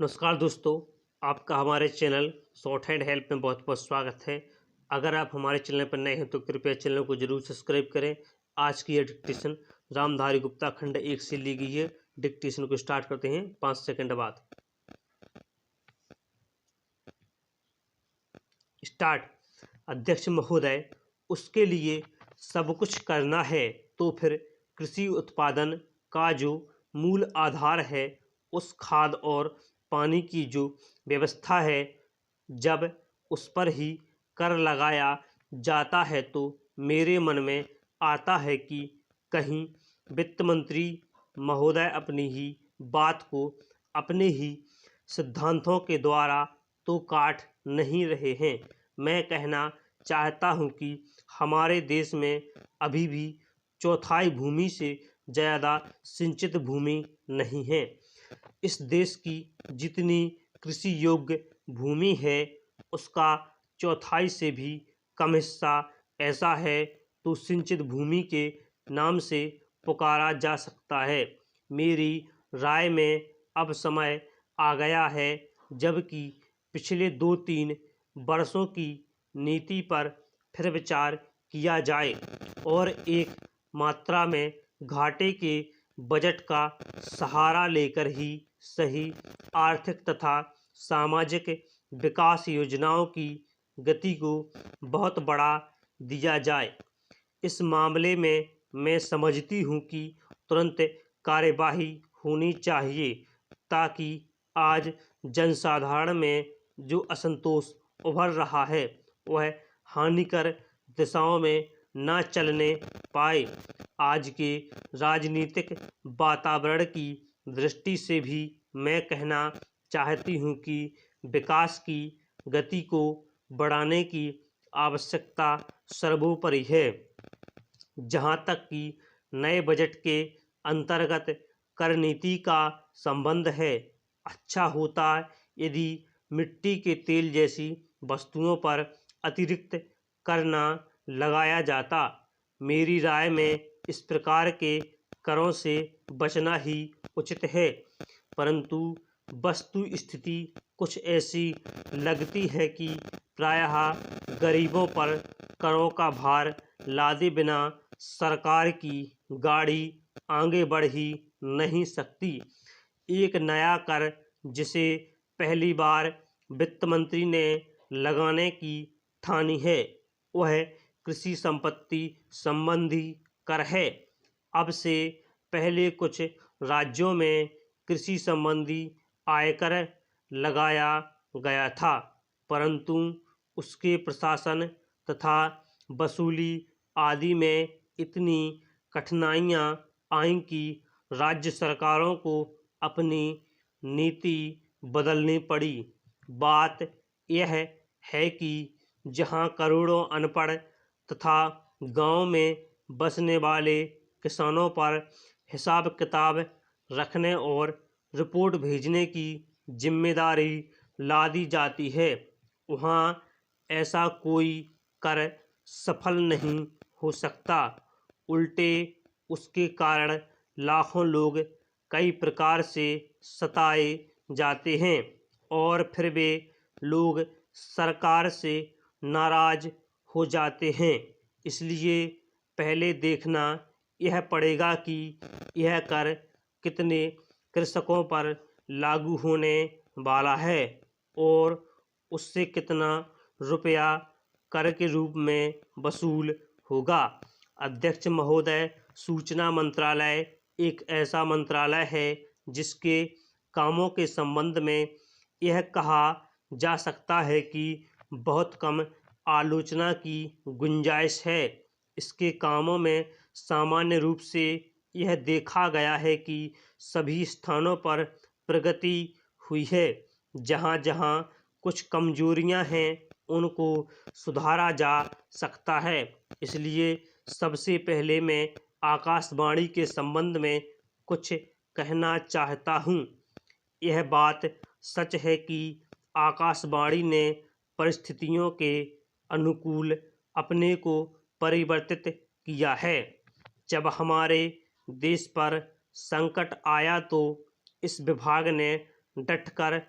नमस्कार दोस्तों, आपका हमारे चैनल शॉर्ट हैंड हेल्प में बहुत बहुत स्वागत है। अगर आप हमारे चैनल पर नए हैं तो कृपया चैनल को जरूर सब्सक्राइब करें। आज की यह डिक्टेशन रामधारी गुप्ता खंड 1 से ली गई है। डिक्टेशन को स्टार्ट करते हैं 5 सेकंड बाद। स्टार्ट। अध्यक्ष महोदय, उसके लिए सब कुछ करना है तो फिर कृषि उत्पादन का जो मूल आधार है, उस खाद और पानी की जो व्यवस्था है, जब उस पर ही कर लगाया जाता है तो मेरे मन में आता है कि कहीं वित्त मंत्री महोदय अपनी ही बात को अपने ही सिद्धांतों के द्वारा तो काट नहीं रहे हैं। मैं कहना चाहता हूं कि हमारे देश में अभी भी चौथाई भूमि से ज़्यादा सिंचित भूमि नहीं है। इस देश की जितनी कृषि योग्य भूमि है, उसका चौथाई से भी कम हिस्सा ऐसा है तो सिंचित भूमि के नाम से पुकारा जा सकता है। मेरी राय में अब समय आ गया है जबकि पिछले 2-3 वर्षों की नीति पर फिर विचार किया जाए और एक मात्रा में घाटे के बजट का सहारा लेकर ही सही आर्थिक तथा सामाजिक विकास योजनाओं की गति को बहुत बढ़ा दिया जाए। इस मामले में मैं समझती हूँ कि तुरंत कार्यवाही होनी चाहिए ताकि आज जनसाधारण में जो असंतोष उभर रहा है वह हानिकर दिशाओं में न चलने पाए। आज के राजनीतिक वातावरण की दृष्टि से भी मैं कहना चाहती हूँ कि विकास की गति को बढ़ाने की आवश्यकता सर्वोपरि है। जहाँ तक कि नए बजट के अंतर्गत कर नीति का संबंध है, अच्छा होता यदि मिट्टी के तेल जैसी वस्तुओं पर अतिरिक्त कर न लगाया जाता। मेरी राय में इस प्रकार के करों से बचना ही उचित है, परंतु वस्तु स्थिति कुछ ऐसी लगती है कि प्रायः गरीबों पर करों का भार लादे बिना सरकार की गाड़ी आगे बढ़ ही नहीं सकती। एक नया कर जिसे पहली बार वित्त मंत्री ने लगाने की ठानी है, वह कृषि संपत्ति संबंधी कर है। अब से पहले कुछ राज्यों में कृषि संबंधी आयकर लगाया गया था, परंतु उसके प्रशासन तथा वसूली आदि में इतनी कठिनाइयां आईं कि राज्य सरकारों को अपनी नीति बदलनी पड़ी। बात यह है कि जहां करोड़ों अनपढ़ तथा गांव में बसने वाले किसानों पर हिसाब किताब रखने और रिपोर्ट भेजने की जिम्मेदारी लादी जाती है, वहां ऐसा कोई कर सफल नहीं हो सकता। उल्टे उसके कारण लाखों लोग कई प्रकार से सताए जाते हैं और फिर वे लोग सरकार से नाराज हो जाते हैं। इसलिए पहले देखना यह पड़ेगा कि यह कर कितने कृषकों पर लागू होने वाला है और उससे कितना रुपया कर के रूप में वसूल होगा। अध्यक्ष महोदय, सूचना मंत्रालय एक ऐसा मंत्रालय है जिसके कामों के संबंध में यह कहा जा सकता है कि बहुत कम आलोचना की गुंजाइश है। इसके कामों में सामान्य रूप से यह देखा गया है कि सभी स्थानों पर प्रगति हुई है। जहाँ जहाँ कुछ कमजोरियाँ हैं उनको सुधारा जा सकता है। इसलिए सबसे पहले मैं आकाशवाणी के संबंध में कुछ कहना चाहता हूँ। यह बात सच है कि आकाशवाणी ने परिस्थितियों के अनुकूल अपने को परिवर्तित किया है। जब हमारे देश पर संकट आया तो इस विभाग ने डटकर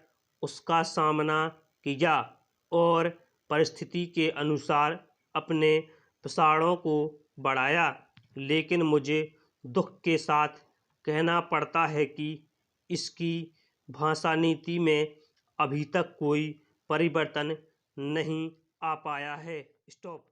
उसका सामना किया और परिस्थिति के अनुसार अपने प्रसारों को बढ़ाया। लेकिन मुझे दुख के साथ कहना पड़ता है कि इसकी भाषा नीति में अभी तक कोई परिवर्तन नहीं आ पाया है। स्टॉप।